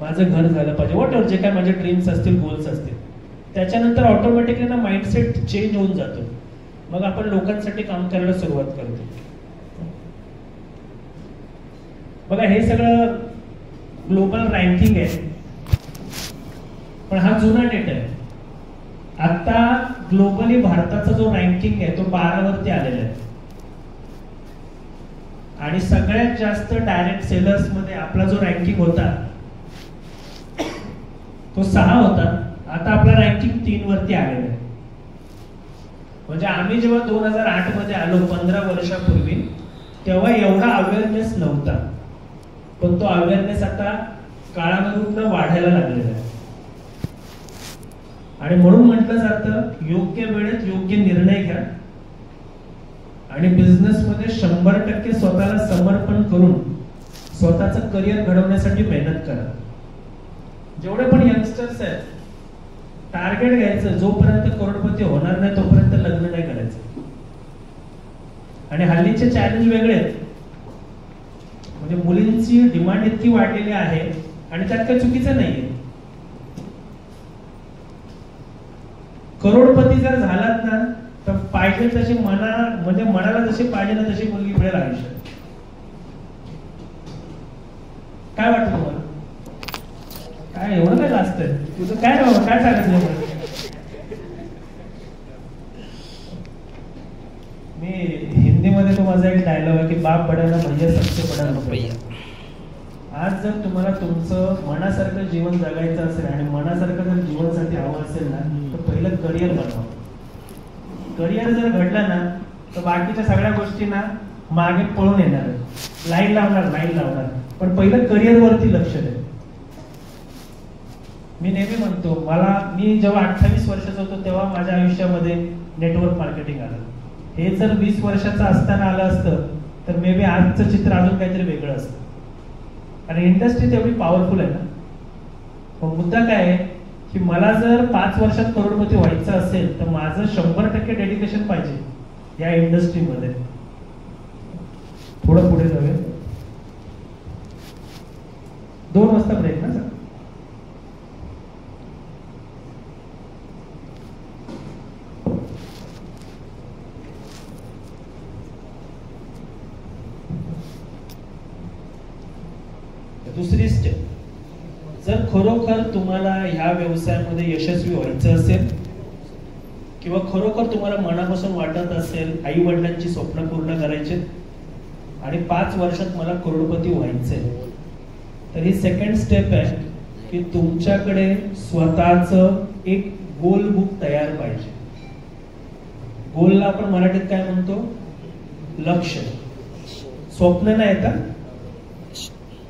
Speaker 2: माझं घर झालं पाहिजे, व्हॉट एव्हर जे काय माझे ड्रीम्स असतील, गोल्स असतील. त्याच्यानंतर ऑटोमॅटिकली ना माइंडसेट चेंज होऊन जातो. मग आपण लोकांसाठी काम करायला सुरुवात करतो. बघा, हे सगळं ग्लोबल रँकिंग आहे, पण हा जुना डेटा आहे. आता ग्लोबली भारताचा जो रँकिंग आहे तो 12 वरती आलेला आहे. आणि सगळ्यात जास्त डायरेक्ट सेलर्स मध्ये आपला जो रँकिंग होता तो 6 होता. आता आपला रँकिंग 3 वरती आलेला आहे. म्हणजे आम्ही जेव्हा 2008 मध्ये आलो, 15 वर्षापूर्वी, तेव्हा एवढा अवेअरनेस नव्हता. पण तो अवेअरनेस आता काळानुरूप वाढायला लागलेला आहे. आणि म्हणून म्हटलं जातं, योग्य वेळेत योग्य निर्णय घ्या आणि बिझनेस मध्ये 100% स्वतःला समर्पण करून स्वतःचं करिअर घडवण्यासाठी मेहनत करा. जेवढे पण यंगस्टर्स आहेत, टार्गेट घ्यायचं, जोपर्यंत करोडपती होणार नाही तोपर्यंत लग्न नाही करायचं. आणि हल्लीचे चॅलेंज वेगळे आहेत. म्हणजे मुलींची डिमांड इतकी वाढलेली आहे आणि त्यात काही चुकीचं नाहीये. करोडपती जर झालात ना तर पाहिजे तशी म्हणजे मनाला जशी पाहिजे ना तशी मुलगी मिळेल आयुष्यात. काय वाटतं तुम्हाला? काय एवढं काय जास्त आहे? तुझं काय बाबा, काय सांगायचं? मी हिंदीमध्ये तो माझा एक डायलॉग आहे की बाप बडा ना भैया सबसे बडा रुपया. आज जर तुम्हाला तुमचं मनासारखं जीवन जगायचं असेल आणि मनासारखं जर जीवनासाठी हवं असेल ना, तर पहिलं करिअर बनवा. करिअर जर घडलं ना तर बाकीच्या सगळ्या गोष्टींना मागे पळून येणार, लाईन लावणार. पण पहिलं करिअर वरती लक्ष द्या. मी नेहमी म्हणतो, मी जेव्हा 28 वर्षाचा होतो तेव्हा माझ्या आयुष्यामध्ये नेटवर्क मार्केटिंग आलं. हे जर 20 वर्षाचं असताना आलं असतं तर मे बी आजचं चित्र अजून काहीतरी वेगळं असतं. आणि इंडस्ट्री तेवढी पॉवरफुल आहे ना. पण मुद्दा काय आहे, की मला जर 5 वर्षात करोडपती व्हायचं असेल तर माझं 100% डेडिकेशन पाहिजे या इंडस्ट्रीमध्ये. थोडं पुढे जाऊया. 2 वाजता ब्रेक ना सर. दुसरी स्टेप, जर खरोखर तुम्हाला ह्या व्यवसायामध्ये यशस्वी व्हायचं असेल किंवा खरोखर तुम्हाला मनापासून वाटत असेल आई वडिलांची स्वप्न पूर्ण करायचे आणि 5 वर्षात मला करोडपती व्हायचंय, तर ही सेकंड स्टेप आहे की तुमच्याकडे स्वतःचं एक गोल बुक तयार पाहिजे. गोलला आपण मराठीत काय म्हणतो? लक्ष. स्वप्न नाही का?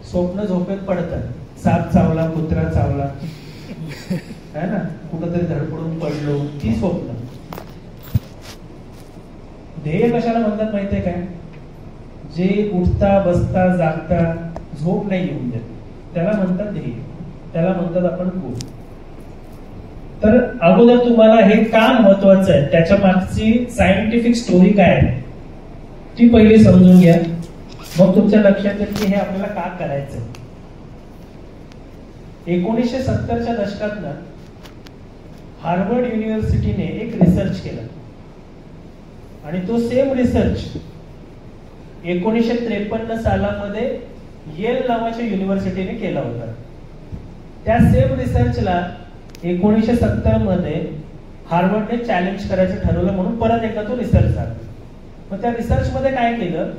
Speaker 2: स्वप्न झोपेत पडतात. साप चावला, कुत्रा चावला, है ना, कुठंतरी धडपडून पडलो, ती स्वप्न. ध्येय कशाला म्हणतात माहितीये काय? जे उठता बसता जागता झोप नाही येऊन देत त्याला म्हणतात ध्येय, त्याला म्हणतात आपण गोल. तर अगोदर तुम्हाला हे का महत्वाचं आहे त्याच्या मागची सायंटिफिक स्टोरी काय आहे ती पहिली समजून घ्या. मग तुमच्या लक्षात येईल की हे आपल्याला का करायचं. 1970च्या दशकात ना हार्वर्ड युनिव्हर्सिटीने एक रिसर्च केला आणि तो सेम रिसर्च 1953 सालामध्ये येल नावाच्या युनिव्हर्सिटीने केला होता. त्या सेम रिसर्चला 1970 मध्ये हार्वर्डने चॅलेंज करायचं ठरवलं म्हणून परत एकदा तो रिसर्च झाला. मग त्या रिसर्च मध्ये काय केलं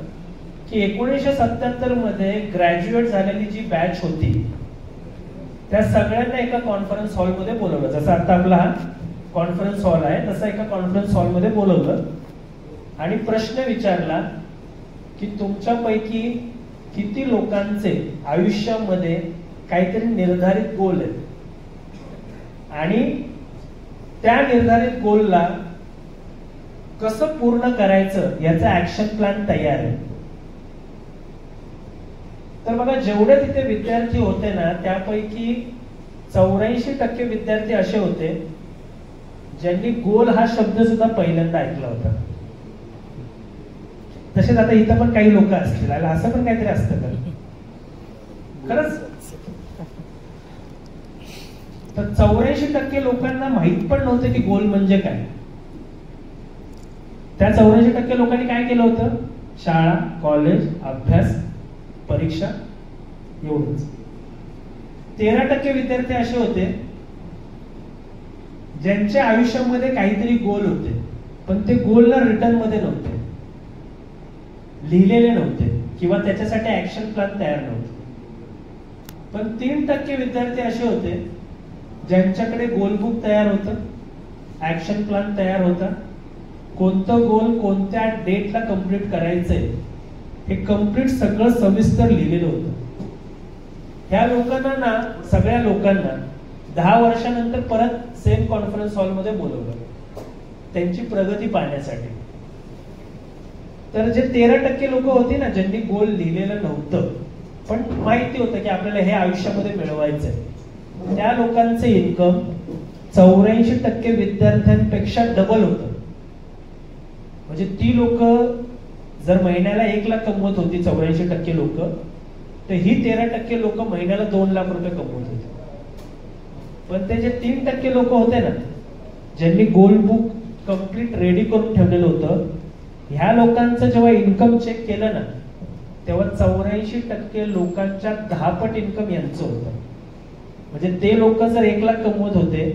Speaker 2: की 1977 मध्ये ग्रॅज्युएट झालेली जी बॅच होती त्या सगळ्यांना एका कॉन्फरन्स हॉलमध्ये बोलवलं. जसं आता आपला हा कॉन्फरन्स हॉल आहे तसा एका कॉन्फरन्स हॉलमध्ये बोलवलं आणि प्रश्न विचारला की तुमच्यापैकी किती लोकांचे आयुष्यामध्ये काहीतरी निर्धारित गोल आहेत आणि त्या निर्धारित गोलला कसं पूर्ण करायचं याचा ऍक्शन प्लॅन तयार आहे. तर बघा जेवढे तिथे विद्यार्थी होते ना त्यापैकी 84% विद्यार्थी असे होते ज्यांनी गोल हा शब्द सुद्धा पहिल्यांदा ऐकला होता. तसेच आता इथं पण काही लोक असतील, असं पण काहीतरी असतं का खरंच. तर 84% लोकांना माहित पण नव्हतं की गोल म्हणजे काय. त्या 84% लोकांनी काय केलं होतं? शाळा, कॉलेज, अभ्यास, परीक्षा एवढंच. 13% विद्यार्थी असे होते ज्यांच्या आयुष्यामध्ये काहीतरी गोल होते पण ते गोलला रिटर्न मध्ये नव्हते, लिहिलेले नव्हते किंवा त्याच्यासाठी ऍक्शन प्लॅन तयार नव्हते. पण 3% विद्यार्थी असे होते ज्यांच्याकडे गोल बुक तयार होतं, ऍक्शन प्लॅन तयार होता, कोणतं गोल कोणत्या डेटला कंप्लीट करायचंय हे कंप्लीट सगळं सविस्तर लिहिलेलं होतं. ह्या लोकांना ना सगळ्या लोकांना 10 वर्षानंतर परत सेम कॉन्फरन्स हॉलमध्ये बोलवलं त्यांची प्रगती पाहण्यासाठी. तर जे 13% लोक होती ना ज्यांनी गोल लिहिलेलं नव्हतं पण माहिती होतं की आपल्याला हे आयुष्यामध्ये मिळवायचंय, त्या लोकांचं इन्कम 84% विद्यार्थ्यांपेक्षा डबल होतं. म्हणजे ती लोक जर महिन्याला 1 लाख कमवत होती 84% लोक, तर ही 13% लोक महिन्याला 2 लाख रुपये कमवत होते. पण ते जे 3% लोक होते ना ज्यांनी गोल बुक कंप्लीट रेडी करून ठेवलेलं होतं, ह्या लोकांचं जेव्हा इन्कम चेक केलं ना तेव्हा 84% लोकांच्या 10 पट इन्कम यांचं होतं. म्हणजे ते लोक जर 1 लाख कमवत होते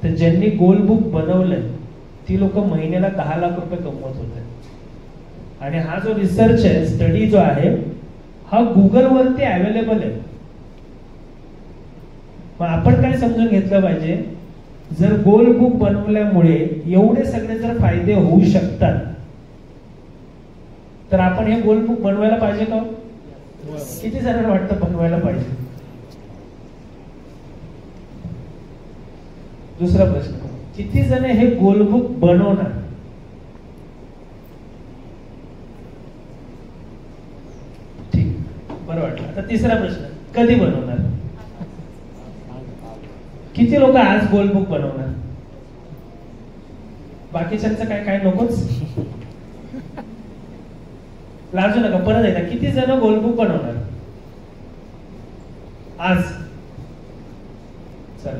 Speaker 2: तर ज्यांनी गोल बुक बनवलंय ती लोक महिन्याला 10 लाख रुपये कमवत होते. आणि हा जो रिसर्च आहे, स्टडी जो आहे, हा गुगल वरती अवेलेबल आहे. मग आपण काय समजून घेतलं पाहिजे, जर गोल बुक बनवल्यामुळे एवढे सगळे जर फायदे होऊ शकतात तर आपण हे गोल बुक बनवायला पाहिजे का? किती जणांना वाटतं बनवायला पाहिजे? दुसरा प्रश्न, किती जण हे गोल बुक बनवणार? ठीक, बरं वाटलं. आता तिसरा प्रश्न, कधी बनवणार? किती लोक आज गोल्ड बुक बनवणार? बाकीच्यांचं काय काय नकोच. लाजू नका, परत एकदा, किती जण गोल्ड बुक बनवणार आज? चला,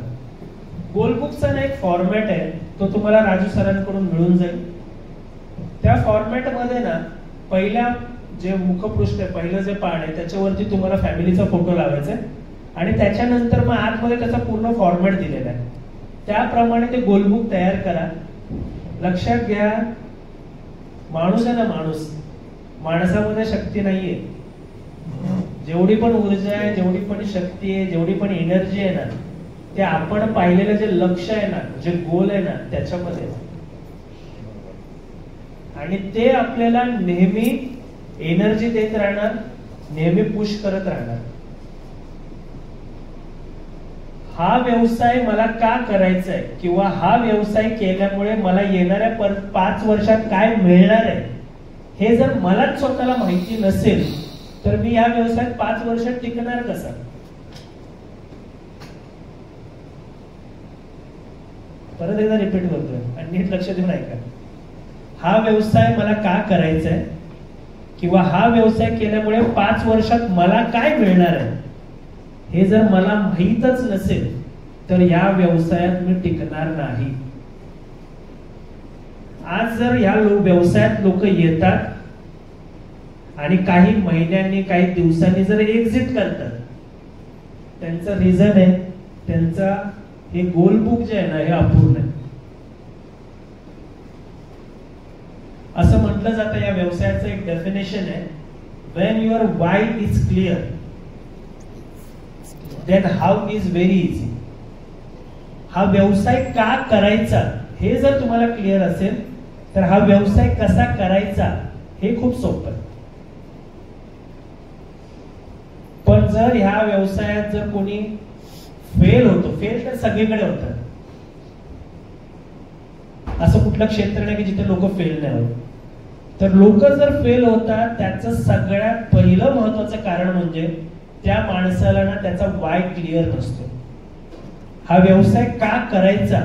Speaker 2: गोल्ड बुकचा ना एक फॉर्मॅट आहे, तो तुम्हाला राजू सरांकडून मिळून जाईल. त्या फॉर्मॅट मध्ये ना पहिल्या जे मुखपृष्ठ आहे, पहिलं जे पान आहे, त्याच्यावरती तुम्हाला फॅमिलीचा फोटो लावायचा आहे आणि त्याच्यानंतर मग आतमध्ये त्याचा पूर्ण फॉर्मॅट दिलेला आहे. त्याप्रमाणे ते गोल्ड बुक तयार करा. लक्षात घ्या, माणूस आहे ना, माणसामध्ये शक्ती नाहीये. जेवढी पण ऊर्जा आहे, जेवढी पण शक्ती आहे, जेवढी पण एनर्जी आहे ना, ते आपण पाहिलेलं जे लक्ष आहे ना, जे गोल आहे ना, त्याच्यामध्ये. आणि ते आपल्याला नेहमी एनर्जी देत राहणार, नेहमी पुश करत राहणार. हा व्यवसाय मला का करायचा आहे किंवा हा व्यवसाय केल्यामुळे मला येणाऱ्या 5 वर्षात काय मिळणार आहे, हे जर मलाच स्वतःला माहिती नसेल तर मी या व्यवसायात 5 वर्षात टिकणार कसा? परत एकदा रिपीट करतोय आणि नीट लक्ष देऊन ऐका. हा व्यवसाय मला का करायचा आहे किंवा हा व्यवसाय केल्यामुळे 5 वर्षात मला काय मिळणार आहे, हे जर मला माहीतच नसेल तर या व्यवसायात मी टिकणार नाही. आज जर या व्यवसायात लोक येतात आणि काही महिन्यांनी, काही दिवसांनी जर एक्झिट करतात, त्यांचं रिझन आहे, त्यांचा हे गोल्ड बुक जे आहे ना, हे अपूर्ण आहे. असं म्हटलं जातं, या व्यवसायाचं एक डेफिनेशन आहे, when your why is clear then how is very easy. हा व्यवसाय का करायचा हे जर तुम्हाला क्लिअर असेल तर हा व्यवसाय कसा करायचा हे खूप सोपं आहे. पण जर ह्या व्यवसायात जर कोणी फेल होतो, फेल तर सगळीकडे होतात, असं कुठलं क्षेत्र नाही की जिथे लोक फेल नाही होत. तर लोक जर फेल होतात, त्याचं सगळ्यात पहिलं महत्वाचं कारण म्हणजे त्या माणसाला ना त्याचा वाय क्लिअर नसतो. हा व्यवसाय का करायचा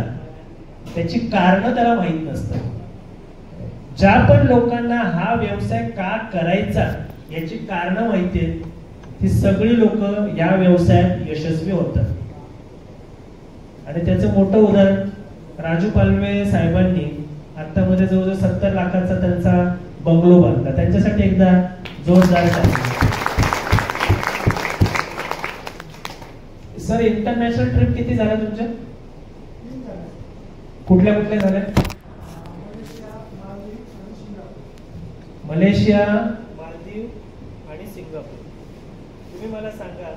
Speaker 2: त्याची कारण त्याला माहित नसतं. ज्या पण लोकांना हा व्यवसाय का करायचा याची कारण माहिती आहेत, ती सगळी लोक या व्यवसायात यशस्वी होतात. आणि त्याचं मोठं उदाहरण राजू पालवे साहेबांनी आता मध्ये जवळजवळ 70 लाखाचा त्यांचा बंगलो बांधला. त्यांच्यासाठी एकदा जोरदार टाळ्या. सर, इंटरनॅशनल ट्रिप किती झाल्या तुमच्या? कुठल्या कुठल्या झाल्या? मलेशिया, मालदीव आणि सिंगापूर. तुम्ही मला सांगा,